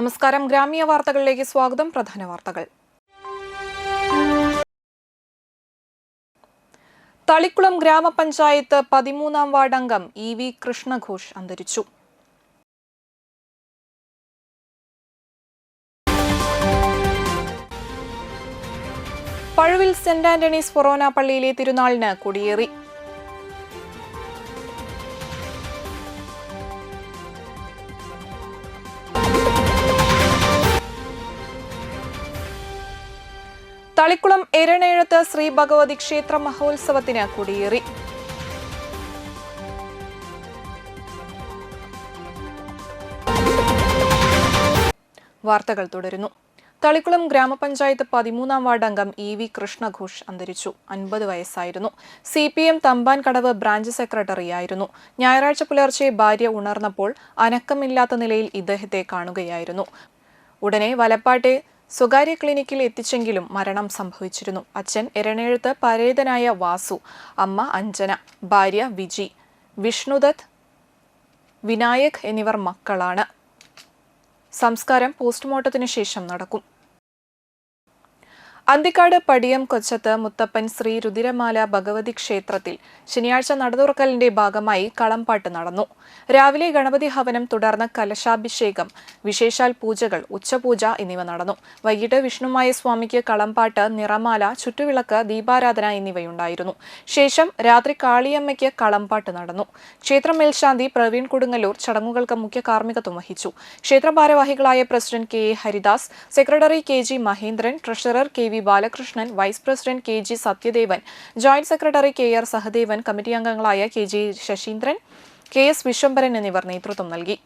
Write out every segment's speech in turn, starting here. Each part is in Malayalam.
നമസ്കാരം. ഗ്രാമീയ വാർത്തകളിലേക്ക് സ്വാഗതം. പ്രധാന വാർത്തകൾ. തളിക്കുളം ഗ്രാമപഞ്ചായത്ത് 13ാം വാർഡ് അംഗം EV കൃഷ്ണഘോഷ് അന്തരിച്ചു. പഴുവിൽ സെന്റ് ആന്റണീസ് ഫൊറോന പള്ളിയിലെ തിരുനാളിന് കൊടിയേറി. തളിക്കുളം എരണേഴത്ത് ശ്രീ ഭഗവതി ക്ഷേത്ര മഹോത്സവത്തിന് കൊടിയേറി. വാർത്തകൾ തുടരുന്നു. തളിക്കുളം ഗ്രാമപഞ്ചായത്ത് 13ാം വാർഡ് അംഗം EV കൃഷ്ണഘോഷ് അന്തരിച്ചു. 50 വയസ്സായിരുന്നു. CPM തമ്പാൻ കടവ് ബ്രാഞ്ച് സെക്രട്ടറിയായിരുന്നു. ഞായറാഴ്ച പുലർച്ചെ ഭാര്യ ഉണർന്നപ്പോൾ അനക്കമില്ലാത്ത നിലയിൽ ഇദ്ദേഹത്തെ കാണുകയായിരുന്നു. ഉടനെ വലപ്പാട്ടെ സ്വകാര്യ ക്ലിനിക്കിൽ എത്തിച്ചെങ്കിലും മരണം സംഭവിച്ചിരുന്നു. അച്ഛൻ എരണേഴത്ത് പരേതനായ വാസു, അമ്മ അഞ്ജന, ഭാര്യ വിജി, വിഷ്ണുദത്ത്, വിനായക് എന്നിവർ മക്കളാണ്. സംസ്കാരം പോസ്റ്റ്മോർട്ടത്തിന് ശേഷം നടക്കും. അന്തിക്കാട് പടിയം കൊച്ചത്ത് മുത്തപ്പൻ ശ്രീ രുതിരമാല ഭഗവതി ക്ഷേത്രത്തിൽ ശനിയാഴ്ച നടതുറക്കലിന്റെ ഭാഗമായി കളംപാട്ട് നടന്നു. രാവിലെ ഗണപതി ഹവനം, തുടർന്ന് കലശാഭിഷേകം, വിശേഷാൽ പൂജകൾ, ഉച്ചപൂജ എന്നിവ നടന്നു. വൈകിട്ട് വിഷ്ണുമായ സ്വാമിക്ക് കളംപാട്ട്, നിറമാല, ചുറ്റുവിളക്ക്, ദീപാരാധന എന്നിവയുണ്ടായിരുന്നു. ശേഷം രാത്രി കാളിയമ്മയ്ക്ക് കളംപാട്ട് നടന്നു. ക്ഷേത്ര മേൽശാന്തി പ്രവീൺ കൊടുങ്ങല്ലൂർ ചടങ്ങുകൾക്ക് മുഖ്യ കാർമ്മികത്വം വഹിച്ചു. ക്ഷേത്ര ഭാരവാഹികളായ president KA Haridas, secretary KG Mahendran, treasurer KV Balakrishnan, vice president KG Satyadevan, joint secretary KR Sahadevan, committee അംഗങ്ങളായ KG ശശീന്ദ്രൻ, KS വിശ്വംഭരൻ എന്നിവർ നേതൃത്വം നൽകി.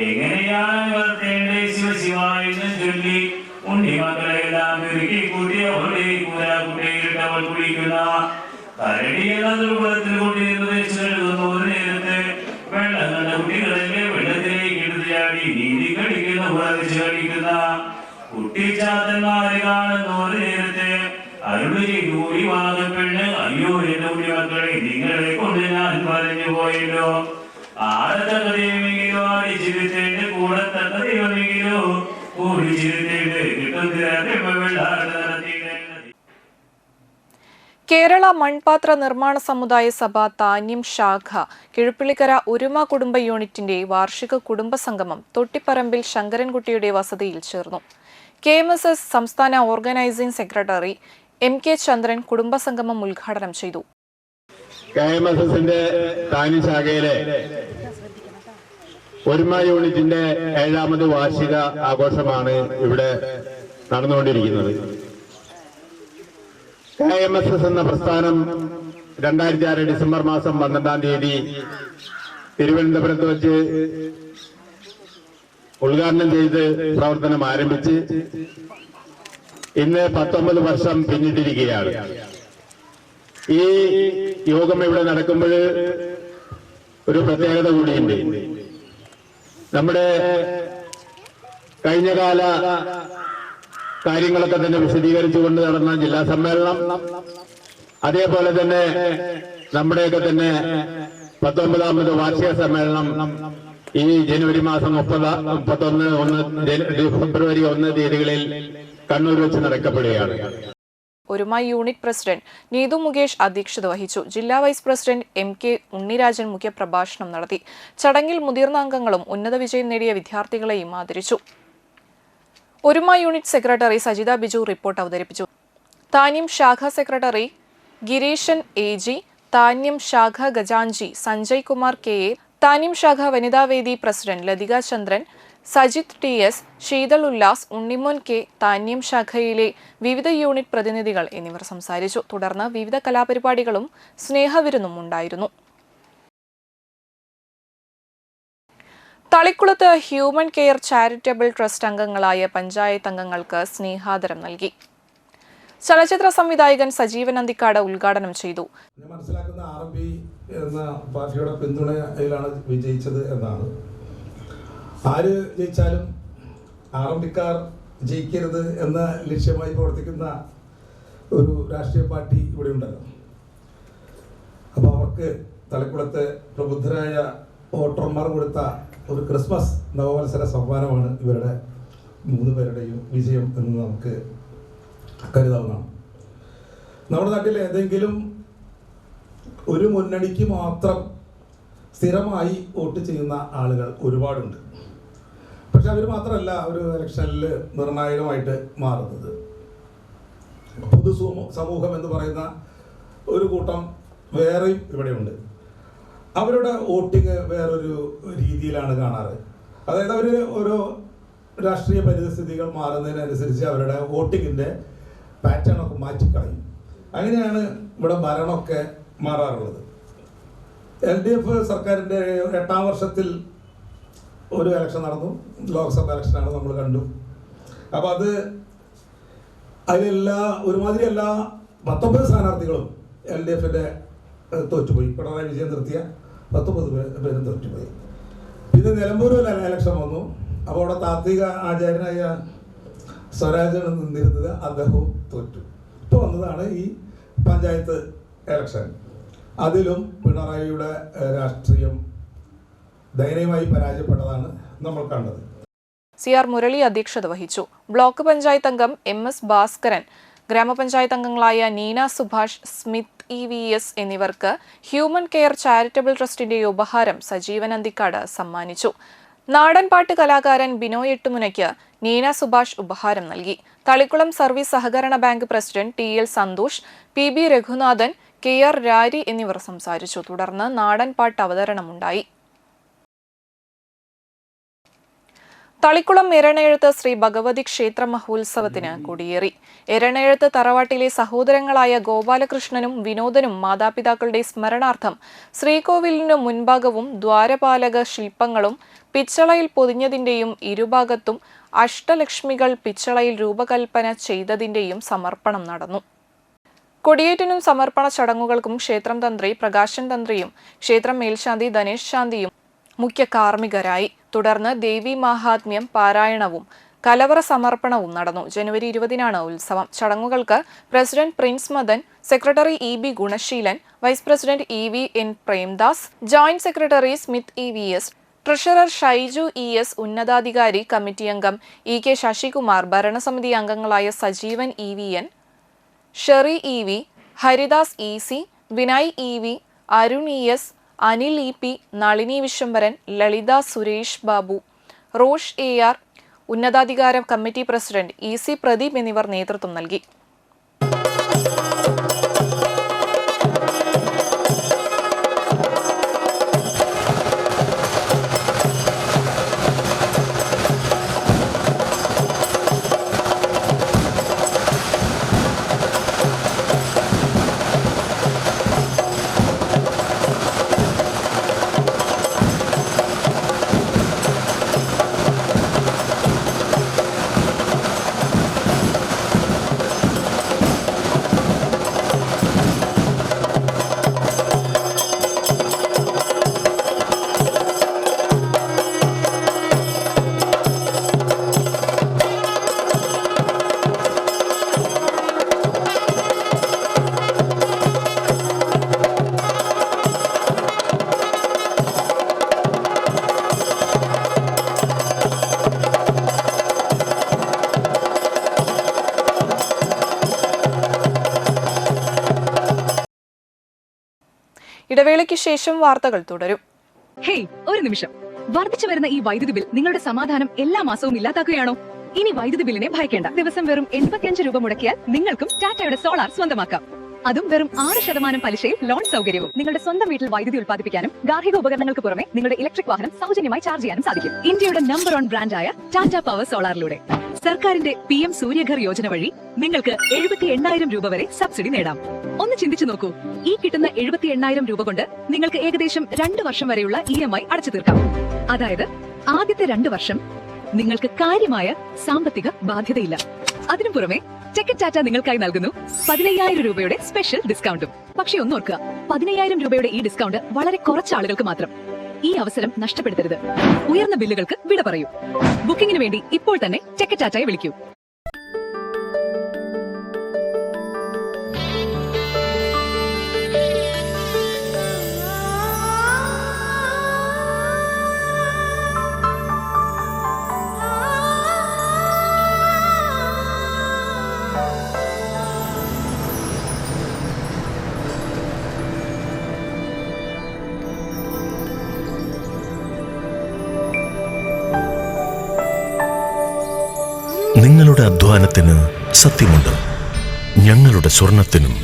എങ്ങനെയാണ് വളർത്തേണ്ടേ ശിവശിവായ ചൊല്ലി ഉണ്ണിമക്കളെല്ലാം ഒരുക്കി കൂട്ടിയവളുടെ കൂരാകുട്ടയിട്ടവൾ കുളിക്കുന്ന കരടിയെന്ന ദുർബലത്തിൽ കൊണ്ടിരുന്ന ഒരു നേരത്ത് വെള്ളം കണ്ട കുട്ടികളെ വെള്ളത്തിലേക്ക് എടുത്തിയാടി നീതി കളിക്കുന്ന ഉറവിച്ച് കളിക്കുന്ന കുട്ടിച്ചാത്തന്മാരെ കാണുന്ന ഒരു നേരത്ത് അരുളി കൂടി വാങ്ങപ്പെണ്ണ്, അയ്യോ എന്റെ ഉണ്ണിമക്കളെ, നിങ്ങളെ കൊണ്ട് ഞാൻ പറഞ്ഞു പോയല്ലോ. ആടത്തക്ക ദൈവമെങ്കിലോ ആടിച്ചിരുത്തേണ്ട്, കൂടത്തക്ക ദൈവമെങ്കിലോ കൂടിച്ചിരുത്തേണ്ട്, കിട്ടുന്നില്ല വെള്ളാട് നടത്തിയിട്ടുണ്ട്. കേരള മൺപാത്ര നിർമ്മാണ സമുദായ സഭ താന്യം ശാഖ കിഴുപ്പിള്ളിക്കര ഒരുമ കുടുംബ യൂണിറ്റിന്റെ വാർഷിക കുടുംബ സംഗമം തൊട്ടിപ്പറമ്പിൽ ശങ്കരൻകുട്ടിയുടെ വസതിയിൽ ചേർന്നു. KMSS സംസ്ഥാന ഓർഗനൈസിംഗ് സെക്രട്ടറി MK ചന്ദ്രൻ കുടുംബസംഗമം ഉദ്ഘാടനം ചെയ്തു. KMSSന്റെ താന്യം ശാഖയിലെ ഒരുമ യൂണിറ്റിന്റെ 7ാമത് വാർഷിക ആഘോഷമാണ് ഇവിടെ നടന്നുകൊണ്ടിരിക്കുന്നത്. KMSS എന്ന പ്രസ്ഥാനം 2006 ഡിസംബർ മാസം 12ാം തീയതി തിരുവനന്തപുരത്ത് വെച്ച് ഉദ്ഘാടനം ചെയ്ത് പ്രവർത്തനം ആരംഭിച്ച് ഇന്ന് 19 വർഷം പിന്നിട്ടിരിക്കുകയാണ്. ഈ യോഗം ഇവിടെ നടക്കുമ്പോൾ ഒരു പ്രത്യേകത കൂടിയുണ്ട്. നമ്മുടെ കഴിഞ്ഞകാല കാര്യങ്ങളൊക്കെ തന്നെ വിശദീകരിച്ചുകൊണ്ട് നടന്ന ജില്ലാ സമ്മേളനം, അതേപോലെ തന്നെ നമ്മുടെയൊക്കെ തന്നെ 19ാമത് വാർഷിക സമ്മേളനം ഈ ജനുവരി മാസം 31 ഫെബ്രുവരി 1 തീയതികളിൽ കണ്ണൂർ വെച്ച് നടക്കപ്പെടുകയാണ്. ഒരുമ യൂണിറ്റ് പ്രസിഡന്റ് നീതു മുകേഷ് അധ്യക്ഷത വഹിച്ചു. ജില്ലാ വൈസ് പ്രസിഡന്റ് MK ഉണ്ണിരാജൻ മുഖ്യപ്രഭാഷണം നടത്തി. ചടങ്ങിൽ മുതിർന്ന അംഗങ്ങളും ഉന്നത വിജയം നേടിയ വിദ്യാർത്ഥികളെയും ആദരിച്ചു. ഒരുമ unit secretary Sajitha Biju report അവതരിപ്പിച്ചു. താന്യം ശാഖ സെക്രട്ടറി ഗിരീഷൻ AG, താന്യം ശാഖ ഖജാൻജി സഞ്ജയ് കുമാർ KA, താന്യം ശാഖ വനിതാവേദി പ്രസിഡന്റ് ലതിക ചന്ദ്രൻ, സജിത് TS, ശീതൾ ഉല്ലാസ്, ഉണ്ണിമോൻ K, താന്യം ശാഖയിലെ വിവിധ യൂണിറ്റ് പ്രതിനിധികൾ എന്നിവർ സംസാരിച്ചു. തുടർന്ന് വിവിധ കലാപരിപാടികളും സ്നേഹവിരുന്നും ഉണ്ടായിരുന്നു. തളിക്കുളത്ത് ഹ്യൂമൻ കെയർ ചാരിറ്റബിൾ ട്രസ്റ്റ് അംഗങ്ങളായ പഞ്ചായത്ത് അംഗങ്ങൾക്ക് സ്നേഹാദരം നൽകി. ചലച്ചിത്ര സംവിധായകൻ സജീവൻ അന്തിക്കാട് ഉദ്ഘാടനം ചെയ്തു. മനസ്സിലാക്കുന്ന RMB എന്ന പാർട്ടിയുടെ പിന്തുണയിലാണ് വിജയിച്ചത് എന്നാണ്. ആര് ജയിച്ചാലും ആറമ്പിക്കാർ ജയിക്കരുത് എന്ന ലക്ഷ്യമായി പ്രവർത്തിക്കുന്ന ഒരു രാഷ്ട്രീയ പാർട്ടി ഇവിടെ ഉണ്ടല്ലോ. അപ്പോൾ അവർക്ക് തലക്കുളത്തെ പ്രബുദ്ധരായ വോട്ടർമാർ കൊടുത്ത ഒരു ക്രിസ്മസ് നവവത്സര സമ്മാനമാണ് ഇവരുടെ 3 പേരുടെയും വിജയം എന്ന് നമുക്ക് കരുതാവുന്നതാണ്. നമ്മുടെ നാട്ടിൽ ഏതെങ്കിലും ഒരു മുന്നണിക്ക് മാത്രം സ്ഥിരമായി വോട്ട് ചെയ്യുന്ന ആളുകൾ ഒരുപാടുണ്ട്. പക്ഷെ അവർ മാത്രമല്ല ഒരു ഇലക്ഷനിൽ നിർണായകമായിട്ട് മാറുന്നത്. പൊതു സമൂഹം എന്ന് പറയുന്ന ഒരു കൂട്ടം വേറെയും ഇവിടെയുണ്ട്. അവരുടെ വോട്ടിങ് വേറൊരു രീതിയിലാണ് കാണാറ്. അതായത് അവർ ഓരോ രാഷ്ട്രീയ പരിസ്ഥിതികൾ മാറുന്നതിനനുസരിച്ച് അവരുടെ വോട്ടിങ്ങിൻ്റെ പാറ്റേണൊക്കെ മാറ്റിക്കളയും. അങ്ങനെയാണ് ഇവിടെ ഭരണമൊക്കെ മാറാറുള്ളത്. LDF സർക്കാരിൻ്റെ 8ാം വർഷത്തിൽ ഒരു ഇലക്ഷൻ നടന്നു. ലോക്സഭ ഇലക്ഷനാണ് നമ്മൾ കണ്ടു. അപ്പോൾ ഒരുമാതിരി എല്ലാ 19 സ്ഥാനാർത്ഥികളും LDFന്റെ തോറ്റുപോയി. പിണറായി വിജയൻ നിർത്തിയ 19 പേരും തോറ്റുപോയി. ഇത് നിലമ്പൂരിൽ ഇലക്ഷൻ വന്നു. അപ്പോൾ അവിടെ താത്വിക ആചാര്യനായ സ്വരാജാണ് നിന്നിരുന്നത്. അദ്ദേഹവും തോറ്റു. ഇപ്പോൾ വന്നതാണ് ഈ പഞ്ചായത്ത് ഇലക്ഷൻ. അതിലും പിണറായിയുടെ രാഷ്ട്രീയം ദയനീയമായി പരാജയപ്പെട്ടതാണ് നമ്മൾ കണ്ടത്. CR മുരളി അധ്യക്ഷത വഹിച്ചു. ബ്ലോക്ക് പഞ്ചായത്ത് അംഗം MS ഭാസ്കരൻ, ഗ്രാമപഞ്ചായത്ത് അംഗങ്ങളായ നീന സുഭാഷ്, സ്മിത്ത് EVS എന്നിവർക്ക് ഹ്യൂമൻ കെയർ ചാരിറ്റബിൾ ട്രസ്റ്റിന്റെ ഉപഹാരം സജീവൻ അന്തിക്കാട് സമ്മാനിച്ചു. നാടൻപാട്ട് കലാകാരൻ ബിനോയ് എട്ടുമുനയ്ക്ക് നീന സുഭാഷ് ഉപഹാരം നൽകി. തളിക്കുളം സർവീസ് സഹകരണ bank president TL Santhosh, PB Raghunathan, KR Rari എന്നിവർ സംസാരിച്ചു. തുടർന്ന് നാടൻപാട്ട് അവതരണമുണ്ടായി. തളിക്കുളം എരണയെഴുത്ത് ശ്രീ ഭഗവതി ക്ഷേത്ര മഹോത്സവത്തിന് കൊടിയേറി. എരണയെഴുത്ത് തറവാട്ടിലെ സഹോദരങ്ങളായ ഗോപാലകൃഷ്ണനും വിനോദനും മാതാപിതാക്കളുടെ സ്മരണാർത്ഥം ശ്രീകോവിലിനു മുൻഭാഗവും ദ്വാരപാലക ശില്പങ്ങളും പിച്ചളയിൽ പൊതിഞ്ഞതിന്റെയും ഇരുഭാഗത്തും അഷ്ടലക്ഷ്മികൾ പിച്ചളയിൽ രൂപകൽപ്പന ചെയ്തതിന്റെയും സമർപ്പണം നടന്നു. കൊടിയേറ്റിനും സമർപ്പണ ചടങ്ങുകൾക്കും ക്ഷേത്രം തന്ത്രി പ്രകാശൻ തന്ത്രിയും ക്ഷേത്രം മേൽശാന്തി ധനേഷ് ശാന്തിയും മുഖ്യ കാർമ്മികരായി. തുടർന്ന് ദേവി മാഹാത്മ്യം പാരായണവും കലവറ സമർപ്പണവും നടന്നു. ജനുവരി 20-നാണ് ഉത്സവം. ചടങ്ങുകൾക്ക് president Prince Madan, secretary EB Gunaseelan, vice president EVN Premdas, joint secretary Smith EVS, treasurer Shaiju ES, ഉന്നതാധികാരി കമ്മിറ്റി അംഗം EK ശശികുമാർ, ഭരണസമിതി അംഗങ്ങളായ Sajeevan EVN, Sherry EV, Haridas EC, Vinay EV, Arun ES, Anil EP, Nalini Viswambharan, Lalitha Suresh Babu, Rosh AR, ഉന്നതാധികാര കമ്മിറ്റി പ്രസിഡന്റ് EC പ്രദീപ് എന്നിവർ നേതൃത്വം നൽകി. ഇടവേളയ്ക്ക് ശേഷം വാർത്തകൾ തുടരും. ഹേയ്, ഒരു നിമിഷം. വർദ്ധിച്ചു വരുന്ന ഈ വൈദ്യുതി ബിൽ നിങ്ങളുടെ സമാധാനം എല്ലാ മാസവും ഇല്ലാതാക്കുകയാണോ? ഇനി വൈദ്യുതി ബില്ലിനെ ഭയക്കേണ്ട. ദിവസം വെറും 85 രൂപ മുടക്കിയാൽ നിങ്ങൾക്കും ടാറ്റയുടെ സോളാർ സ്വന്തമാക്കാം. അതും വെറും 6% പലിശയിൽ ലോൺ സൗകര്യവും. നിങ്ങളുടെ സ്വന്തം വീട്ടിൽ വൈദ്യുതി ഉൽപ്പാദിപ്പിക്കാനും ഗാർഹിക ഉപകരണങ്ങൾക്ക് പുറമെ നിങ്ങളുടെ ഇലക്ട്രിക് വാഹനം സൗജന്യമായി ചാർജ് ചെയ്യാനും സാധിക്കും. ഇന്ത്യയുടെ നമ്പർ 1 ബ്രാൻഡായ ടാറ്റ പവർ സോളാറിലൂടെ സർക്കാരിന്റെ PM സൂര്യഘർ യോജന വഴി നിങ്ങൾക്ക് 78,000 രൂപ വരെ സബ്സിഡി നേടാം. ഒന്ന് ചിന്തിച്ചു നോക്കൂ. ഈ കിട്ടുന്ന 78,000 രൂപ കൊണ്ട് നിങ്ങൾക്ക് ഏകദേശം 2 വർഷം വരെയുള്ള EMI അടച്ചു തീർക്കാം. അതായത് ആദ്യത്തെ 2 വർഷം നിങ്ങൾക്ക് കാര്യമായ സാമ്പത്തിക ബാധ്യതയില്ല. അതിനു പുറമെ ടെക് ടാറ്റ നിങ്ങൾക്കായി നൽകുന്നു 15,000 രൂപയുടെ സ്പെഷ്യൽ ഡിസ്കൗണ്ടും. പക്ഷേ ഒന്നോർക്കുക, 15,000 രൂപയുടെ ഈ ഡിസ്കൗണ്ട് വളരെ കുറച്ച് ആളുകൾക്ക് മാത്രം. ഈ അവസരം നഷ്ടപ്പെടുത്തരുത്. ഉയർന്ന ബില്ലുകൾക്ക് വിട പറയൂ. ബുക്കിംഗിന് വേണ്ടി ഇപ്പോൾ തന്നെ ടെക്കറ്റാറ്റായി വിളിക്കൂ. നിങ്ങളുടെ അധ്വാനത്തിന് സത്യമുണ്ട്. ഞങ്ങളുടെ സ്വർണത്തിനും.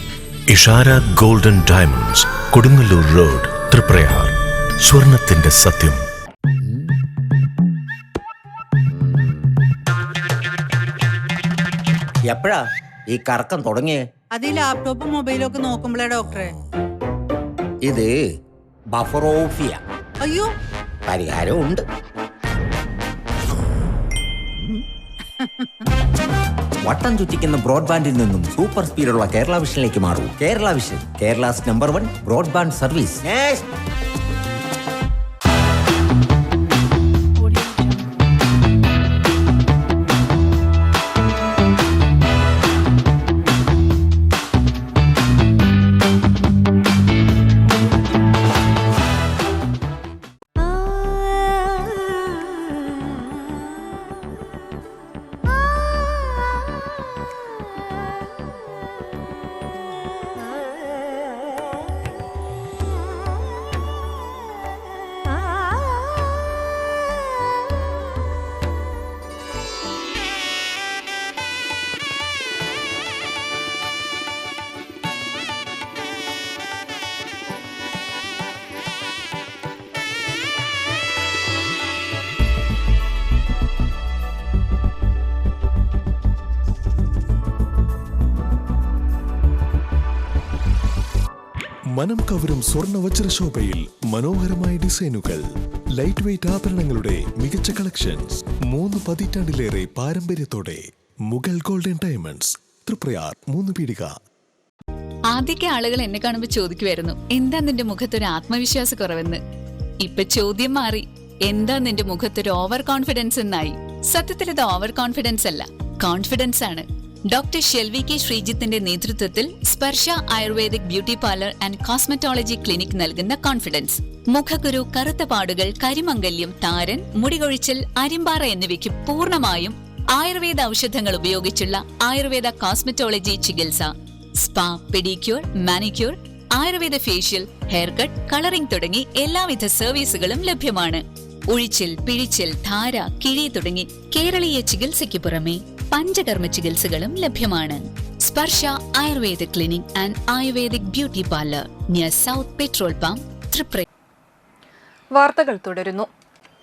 Ishara golden diamonds, Kodungallur road, Triprayar. സ്വർണത്തിന്റെ സത്യം. എപ്പോഴാ ഈ കറക്കം തുടങ്ങിയേ? അത് ഈ ലാപ്ടോപ്പും മൊബൈലും ഒക്കെ നോക്കുമ്പോഴേ ഡോക്ടറെ. ഇത് ബഫറോഫിയ. അയ്യോ, പരിഹാരം ഉണ്ട്. വട്ടം ചുറ്റിക്കുന്ന ബ്രോഡ്ബാൻഡിൽ നിന്നും സൂപ്പർ സ്പീഡുള്ള കേരള വിഷനിലേക്ക് മാറൂ. Kerala Vision, Kerala's number 1 broadband service. മനം കവരും സ്വർണ്ണ വജ്രശോഭയിൽ മനോഹരമായ ഡിസൈനുകൾ, ലൈറ്റ് വെയ്റ്റ് ആഭരണങ്ങളുടെ മികച്ച കളക്ഷൻസ്. 3 പതിറ്റാണ്ടിലേറെ പാരമ്പര്യത്തോടെ മുഗൾ ഗോൾഡൻ ഡയമണ്ട്സ്, തൃപ്രയാർ 3 പീടിക. ആദ്യമൊക്കെ ആളുകൾ എന്നെ കാണുമ്പോൾ ചോദിക്കുമായിരുന്നു, എന്താ നിന്റെ മുഖത്തൊരു ആത്മവിശ്വാസ കുറവെന്ന്. ഇപ്പൊ ചോദ്യം മാറി, എന്താ നിന്റെ മുഖത്തൊരു ഓവർ കോൺഫിഡൻസ് എന്നായി. സത്യത്തിൽ ഇത് ഓവർ കോൺഫിഡൻസ് അല്ല, കോൺഫിഡൻസ് ആണ്. ഡോക്ടർ ഷെൽവി കെ ശ്രീജിത്തിന്റെ നേതൃത്വത്തിൽ Sparsha ayurvedic beauty parlour and cosmetology clinic നൽകുന്ന കോൺഫിഡൻസ്. മുഖക്കുരു, കറുത്ത പാടുകൾ, കരിമംഗല്യം, താരൻ, മുടികൊഴിച്ചിൽ, അരിമ്പാറ എന്നിവയ്ക്ക് പൂർണ്ണമായും ആയുർവേദ ഔഷധങ്ങൾ ഉപയോഗിച്ചുള്ള ആയുർവേദ കോസ്മെറ്റോളജി ചികിത്സ. Spa, pedicure, manicure, Ayurveda facial, hair cut, colouring തുടങ്ങി എല്ലാവിധ സർവീസുകളും ലഭ്യമാണ്. ഉഴിച്ചിൽ, പിഴിച്ചിൽ, ധാര, കിഴി തുടങ്ങി കേരളീയ ചികിത്സയ്ക്ക് പുറമെ പഞ്ചകർമ്മ ചികിത്സകളും ലഭ്യമാണ്. Sparsha Ayurveda clinic and ayurvedic beauty parlour, near south petrol pump, Triprayar. വാർത്തകൾ തുടരുന്നു.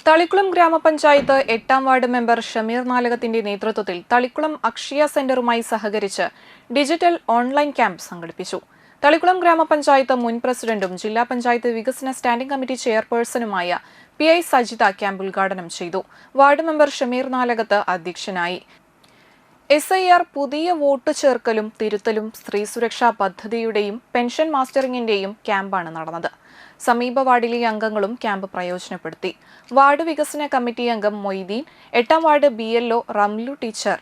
തളിക്കുളം ഗ്രാമപഞ്ചായത്ത് 8ാം വാർഡ് മെമ്പർ ഷമീർ നാലകത്തിന്റെ നേതൃത്വത്തിൽ തളിക്കുളം അക്ഷയ സെന്ററുമായി സഹകരിച്ച് ഡിജിറ്റൽ ഓൺലൈൻ ക്യാമ്പ് സംഘടിപ്പിച്ചു. തളിക്കുളം ഗ്രാമപഞ്ചായത്ത് മുൻ പ്രസിഡന്റും ജില്ലാ പഞ്ചായത്ത് വികസന സ്റ്റാൻഡിംഗ് കമ്മിറ്റി ചെയർപേഴ്സണുമായ PI സജിത ക്യാമ്പ് ഉദ്ഘാടനം ചെയ്തു. വാർഡ് മെമ്പർ ഷമീർ നാലകത്ത് അധ്യക്ഷനായി. SIR പുതിയ വോട്ട് ചേർക്കലും തിരുത്തലും സ്ത്രീ സുരക്ഷാ പദ്ധതിയുടെയും പെൻഷൻ മാസ്റ്ററിംഗിന്റെയും ക്യാമ്പാണ് നടന്നത്. സമീപ വാർഡിലെ അംഗങ്ങളും ക്യാമ്പ് പ്രയോജനപ്പെടുത്തി. വാർഡ് വികസന കമ്മിറ്റി അംഗം മൊയ്തീൻ, 8ാം ward BLO Ramlu teacher,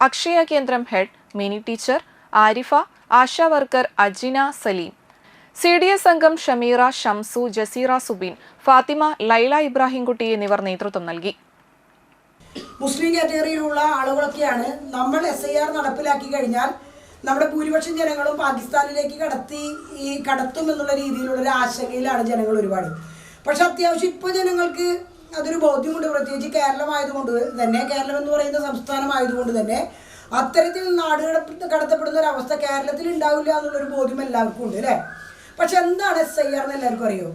Akshaya കേന്ദ്രം head Mini teacher, Arifa, Asha worker Ajina Saleem, CDS അംഗം ഷമീറ, ഷംസു, ജസീറ സുബീൻ, ഫാത്തിമ, ലൈല ഇബ്രാഹിംകുട്ടി എന്നിവർ നേതൃത്വം നൽകി. മുസ്ലിം കാറ്റഗറിയിലുള്ള ആളുകളൊക്കെയാണ്. നമ്മൾ SIR നടപ്പിലാക്കി കഴിഞ്ഞാൽ നമ്മുടെ ഭൂരിപക്ഷം ജനങ്ങളും പാകിസ്ഥാനിലേക്ക് കടത്തും എന്നുള്ള രീതിയിലുള്ളൊരു ആശങ്കയിലാണ് ജനങ്ങൾ ഒരുപാട്. പക്ഷെ അത്യാവശ്യം ഇപ്പോൾ ജനങ്ങൾക്ക് അതൊരു ബോധ്യമുണ്ട്. പ്രത്യേകിച്ച് കേരളമായതുകൊണ്ട് തന്നെ, കേരളം എന്ന് പറയുന്ന സംസ്ഥാനമായതുകൊണ്ട് തന്നെ അത്തരത്തിൽ നാട് കടത്തപ്പെടുന്ന ഒരു അവസ്ഥ കേരളത്തിൽ ഉണ്ടാവില്ല എന്നുള്ളൊരു ബോധ്യം എല്ലാവർക്കും ഉണ്ട് അല്ലേ. പക്ഷെ എന്താണ് SIR എന്ന് എല്ലാവർക്കും അറിയോ?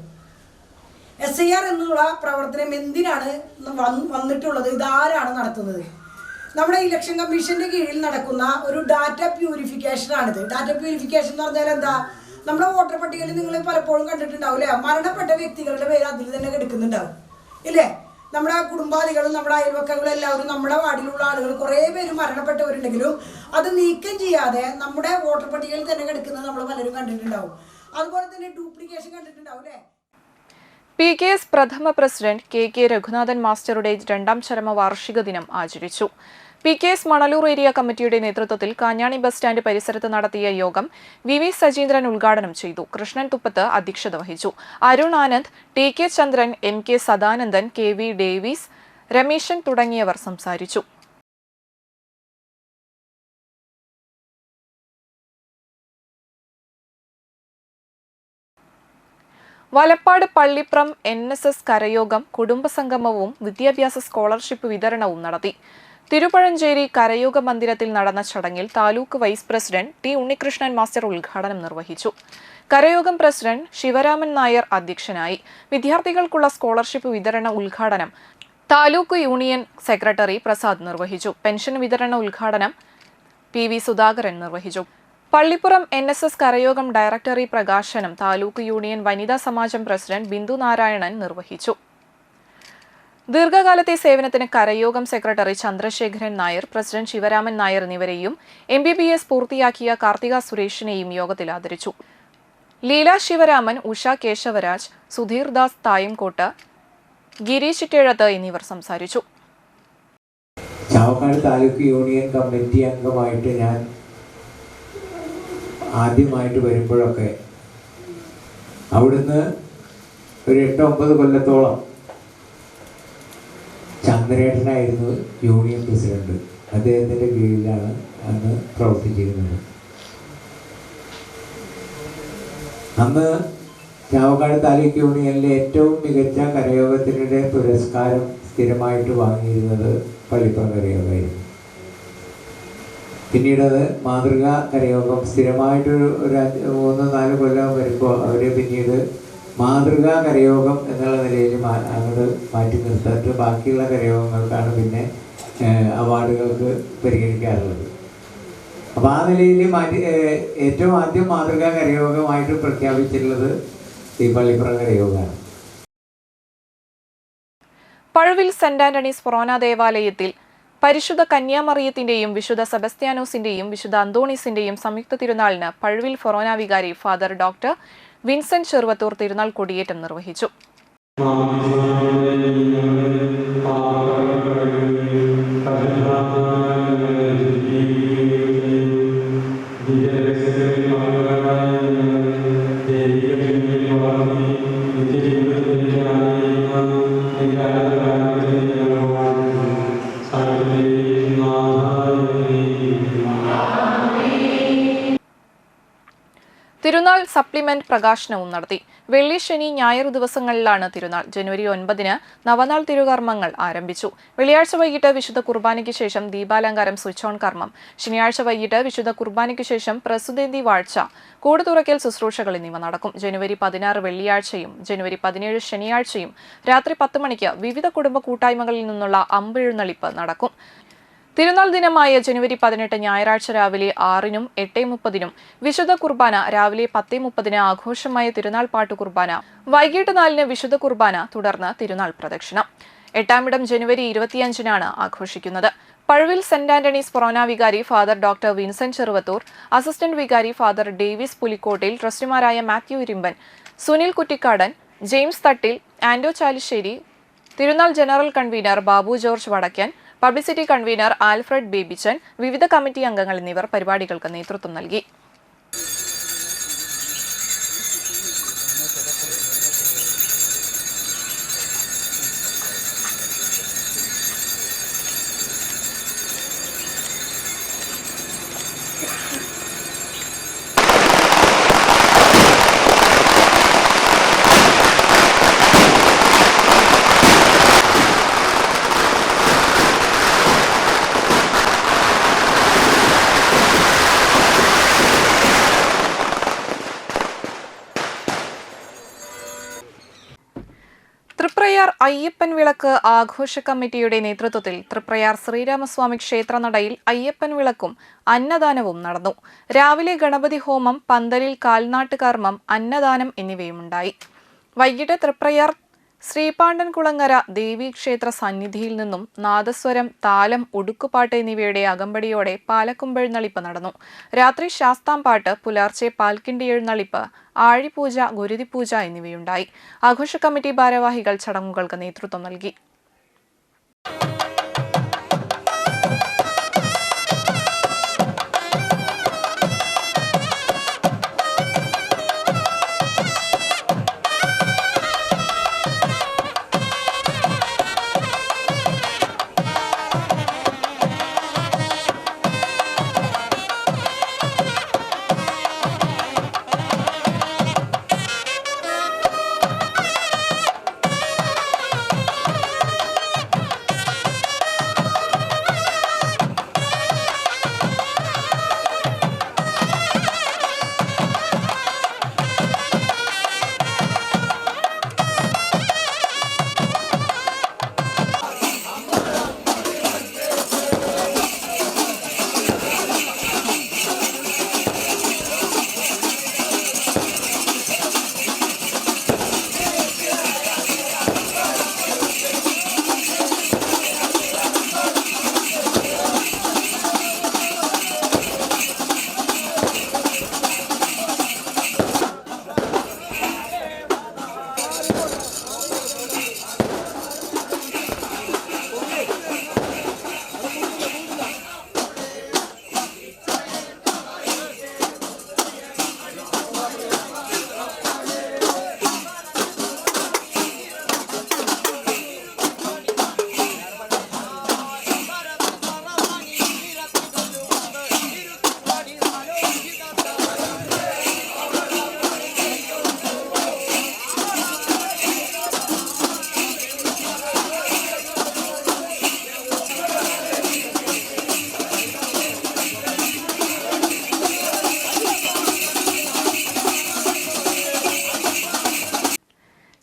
SIR എന്നുള്ള പ്രവർത്തനം എന്തിനാണ് വന്നിട്ടുള്ളത്? ഇതാരാണ് നടത്തുന്നത്? നമ്മുടെ ഇലക്ഷൻ കമ്മീഷന്റെ കീഴിൽ നടക്കുന്ന ഒരു ഡാറ്റ പ്യൂരിഫിക്കേഷനാണിത്. ഡാറ്റ പ്യൂരിഫിക്കേഷൻ എന്ന് പറഞ്ഞാൽ എന്താ? നമ്മുടെ വോട്ടർ പട്ടികയിൽ നിങ്ങൾ പലപ്പോഴും കണ്ടിട്ടുണ്ടാവും അല്ലേ, മരണപ്പെട്ട വ്യക്തികളുടെ പേര് അതിൽ തന്നെ എടുക്കുന്നുണ്ടാവും ഇല്ലേ. നമ്മുടെ കുടുംബാദികളും നമ്മുടെ അയൽവക്കങ്ങളും എല്ലാവരും നമ്മുടെ വാർഡിലുള്ള ആളുകൾ കുറേ പേര് മരണപ്പെട്ടവരുണ്ടെങ്കിലും അത് നീക്കം ചെയ്യാതെ നമ്മുടെ വോട്ടർ പട്ടികയിൽ തന്നെ കിടക്കുന്നത് നമ്മൾ പലരും കണ്ടിട്ടുണ്ടാവും. അതുപോലെ തന്നെ ഡ്യൂപ്ലിക്കേഷൻ കണ്ടിട്ടുണ്ടാവും അല്ലേ. PKS പ്രഥമ പ്രസിഡന്റ് KK രഘുനാഥൻ മാസ്റ്ററുടെ 2ാം ചരമവാർഷിക ദിനം ആചരിച്ചു. PKS മണലൂർ ഏരിയ കമ്മിറ്റിയുടെ നേതൃത്വത്തിൽ കാഞ്ഞാണി ബസ് സ്റ്റാൻഡ് പരിസരത്ത് നടത്തിയ യോഗം VV സജീന്ദ്രൻ ഉദ്ഘാടനം ചെയ്തു. കൃഷ്ണൻ തുപ്പത്ത് അധ്യക്ഷത വഹിച്ചു. Arun Anand, TK Chandran, MK Sadanandan, KV Davis, Rameshan തുടങ്ങിയവർ സംസാരിച്ചു. വലപ്പാട് പള്ളിപ്രം NSS കരയോഗം കുടുംബസംഗമവും വിദ്യാഭ്യാസ സ്കോളർഷിപ്പ് വിതരണവും നടത്തി. തിരുപ്പഴഞ്ചേരി കരയോഗ മന്ദിരത്തിൽ നടന്ന ചടങ്ങിൽ taluk vice president T Unnikrishnan master ഉദ്ഘാടനം നിർവഹിച്ചു. കരയോഗം പ്രസിഡന്റ് ശിവരാമൻ നായർ അധ്യക്ഷനായി. വിദ്യാർത്ഥികൾക്കുള്ള സ്കോളർഷിപ്പ് വിതരണ ഉദ്ഘാടനം താലൂക്ക് യൂണിയൻ സെക്രട്ടറി പ്രസാദ് നിർവഹിച്ചു. പെൻഷൻ വിതരണ ഉദ്ഘാടനം PV സുധാകരൻ നിർവഹിച്ചു. പള്ളിപ്പുറം NSS കരയോഗം ഡയറക്ടറി പ്രകാശനം താലൂക്ക് യൂണിയൻ വനിതാ സമാജം പ്രസിഡന്റ് ബിന്ദു നാരായണൻ നിർവഹിച്ചു. ദീർഘകാലത്തെ സേവനത്തിന് കരയോഗം സെക്രട്ടറി ചന്ദ്രശേഖരൻ നായർ, പ്രസിഡന്റ് ശിവരാമൻ നായർ എന്നിവരെയും MBBS പൂർത്തിയാക്കിയ കാർത്തിക സുരേഷിനെയും യോഗത്തിൽ ആദരിച്ചു. ലീല ശിവരാമൻ, ഉഷ കേശവരാജ്, സുധീർ ദാസ് തായംകോട്ട്, ഗിരീഷ് ചിറ്റേഴത്ത് എന്നിവർ സംസാരിച്ചു. ചാവക്കാട് താലൂക്ക് യൂണിയൻ കമ്മിറ്റി അംഗമായിട്ട് ഞാൻ ആദ്യമായിട്ട് വരുമ്പോഴൊക്കെ അവിടുന്ന് ഒരു 8-9 കൊല്ലത്തോളം ചന്ദ്രേട്ടനായിരുന്നു യൂണിയൻ പ്രസിഡന്റ്. അദ്ദേഹത്തിൻ്റെ കീഴിലാണ് അന്ന് പ്രവർത്തിച്ചിരുന്നത്. അന്ന് ചാവക്കാട് താലൂക്ക് യൂണിയനിലെ ഏറ്റവും മികച്ച കരയോഗത്തിനുടെ പുരസ്കാരം സ്ഥിരമായിട്ട് വാങ്ങിയിരുന്നത് പള്ളിപ്പുറം കരയോഗമായിരുന്നു. പിന്നീട് അത് മാതൃകാ കരയോഗം സ്ഥിരമായിട്ടൊരു 3-4 കൊല്ലം വരുമ്പോൾ അവർ പിന്നീട് മാതൃകാ കരയോഗം എന്നുള്ള നിലയിൽ അങ്ങോട്ട് മാറ്റി നിർത്തിയിട്ട് ബാക്കിയുള്ള കരയോഗങ്ങൾക്കാണ് പിന്നെ അവാർഡുകൾക്ക് പരിഗണിക്കാറുള്ളത്. അപ്പോൾ ആ നിലയിൽ ഏറ്റവും ആദ്യം മാതൃകാ കരയോഗമായിട്ട് പ്രഖ്യാപിച്ചിട്ടുള്ളത് ഈ പള്ളിപ്പുറം കരയോഗമാണ്. പഴുവിൽ സെന്റ് ആന്റണീസ് ഫൊറോന ദേവാലയത്തിൽ പരിശുദ്ധ കന്യാമറിയത്തിന്റെയും വിശുദ്ധ സെബസ്ത്യാനോസിന്റെയും വിശുദ്ധ അന്തോണീസിന്റെയും സംയുക്ത തിരുനാളിന് പഴുവിൽ ഫൊറോന വികാരി ഫാദർ ഡോക്ടർ വിൻസെന്റ് ചെറുവത്തൂർ തിരുനാൾ കൊടിയേറ്റം നിർവഹിച്ചു. തിരുനാൾ സപ്ലിമെന്റ് പ്രകാശനവും നടത്തി. വെള്ളി, ശനി, ഞായർ ദിവസങ്ങളിലാണ് തിരുനാൾ. ജനുവരി 9-ന് നവനാൾ തിരുകർമ്മങ്ങൾ ആരംഭിച്ചു. വെള്ളിയാഴ്ച വൈകിട്ട് വിശുദ്ധ കുർബാനയ്ക്ക് ശേഷം ദീപാലങ്കാരം സ്വിച്ച് ഓൺ കർമ്മം, ശനിയാഴ്ച വൈകിട്ട് വിശുദ്ധ കുർബാനയ്ക്ക് ശേഷം പ്രസുദേന്തി വാഴ്ച, കൂട് തുറക്കൽ ശുശ്രൂഷകൾ എന്നിവ നടക്കും. ജനുവരി 16 വെള്ളിയാഴ്ചയും ജനുവരി 17 ശനിയാഴ്ചയും രാത്രി 10 മണിക്ക് വിവിധ കുടുംബ കൂട്ടായ്മകളിൽ നിന്നുള്ള അമ്പെഴുന്നള്ളിപ്പ് നടക്കും. തിരുനാൾ ദിനമായ ജനുവരി 18 ഞായറാഴ്ച രാവിലെ 6-നും 8:30-നും വിശുദ്ധ കുർബാന, രാവിലെ 10:30-ന് ആഘോഷമായ തിരുനാൾ പാട്ടു കുർബാന, വൈകിട്ട് 4-ന് വിശുദ്ധ കുർബാന, തുടർന്ന് തിരുനാൾ പ്രദക്ഷിണം. 8-ാം ഇടം ജനുവരി 25-നാണ് ആഘോഷിക്കുന്നത്. പഴുവിൽ സെന്റ് ആന്റണീസ് ഫൊറോന വികാരി father doctor Vincent Cheruvathur, assistant വികാരി ഫാദർ ഡേവിസ് പുലിക്കോട്ടിൽ, ട്രസ്റ്റിമാരായ മാത്യു ഇരിമ്പൻ, സുനിൽ കുറ്റിക്കാടൻ, ജെയിംസ് തട്ടിൽ, ആൻഡോ ചാലിശ്ശേരി, തിരുനാൾ general convener Babu George Vadakkan, publicity convener Alfred Babychan, വിവിധ കമ്മിറ്റി അംഗങ്ങൾ എന്നിവർ പരിപാടികൾക്ക് നേതൃത്വം നൽകി. തൃപ്രയാർ അയ്യപ്പൻ വിളക്ക് ആഘോഷ കമ്മിറ്റിയുടെ നേതൃത്വത്തിൽ തൃപ്രയാർ ശ്രീരാമസ്വാമി ക്ഷേത്രനടയിൽ അയ്യപ്പൻ വിളക്കും അന്നദാനവും നടന്നു. രാവിലെ ഗണപതി ഹോമം, പന്തലിൽ കാൽനാട്ട് കർമ്മം, അന്നദാനം എന്നിവയുമുണ്ടായി. വൈകിട്ട് തൃപ്രയാർ ശ്രീപാണ്ഡൻകുളങ്ങര ദേവീക്ഷേത്ര സന്നിധിയിൽ നിന്നും നാദസ്വരം, താലം, ഒടുക്കുപാട്ട് എന്നിവയുടെ അകമ്പടിയോടെ പാലക്കുമ്പെഴുന്നള്ളിപ്പ് നടന്നു. രാത്രി ശാസ്താംപാട്ട്, പുലർച്ചെ പാൽക്കിണ്ടി എഴുന്നള്ളിപ്പ്, ആഴിപൂജ, ഗുരുതിപൂജ എന്നിവയുണ്ടായി. ആഘോഷ കമ്മിറ്റി ഭാരവാഹികൾ ചടങ്ങുകൾക്ക് നേതൃത്വം നൽകി.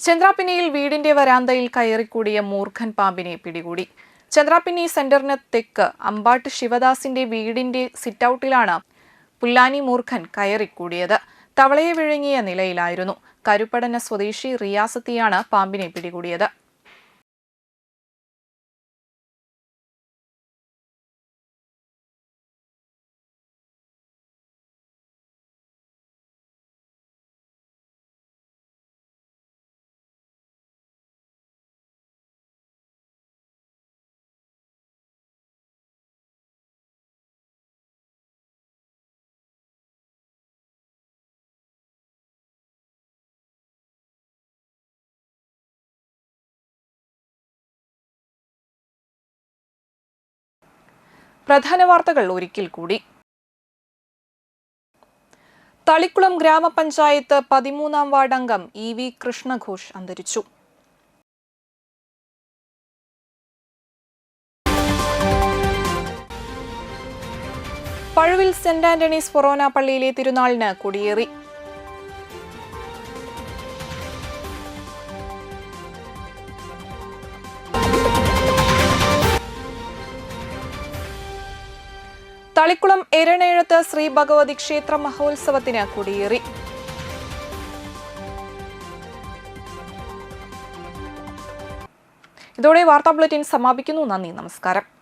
ചന്ദ്രാപിന്നിയിൽ വീടിന്റെ വരാന്തയിൽ കയറിക്കൂടിയ മൂർഖൻ പാമ്പിനെ പിടികൂടി. ചന്ദ്രാപിന്നി സെന്ററിന് തെക്ക് അമ്പാട്ട് ശിവദാസിന്റെ വീടിന്റെ സിറ്റൌട്ടിലാണ് പുല്ലാനി മൂർഖൻ കയറിക്കൂടിയത്. തവളയെ വിഴുങ്ങിയ നിലയിലായിരുന്നു. കരുപ്പടന സ്വദേശി റിയാസത്തിയാണ് പാമ്പിനെ പിടികൂടിയത്. പ്രധാന വാർത്തകൾ ഒരിക്കൽ കൂടി. തളിക്കുളം ഗ്രാമപഞ്ചായത്ത് 13-ാം വാർഡ് അംഗം EV കൃഷ്ണഘോഷ് അന്തരിച്ചു. പഴുവിൽ സെന്റ് ആന്റണീസ് ഫൊറോന പള്ളിയിലെ തിരുനാളിന് കൊടിയേറി. തളിക്കുളം എരണേഴത്ത് ശ്രീ ഭഗവതി ക്ഷേത്ര മഹോത്സവത്തിന് കൊടിയേറി. ഇതോടെ വാർത്താ ബുള്ളറ്റിൻ സമാപിക്കുന്നു. നന്ദി, നമസ്കാരം.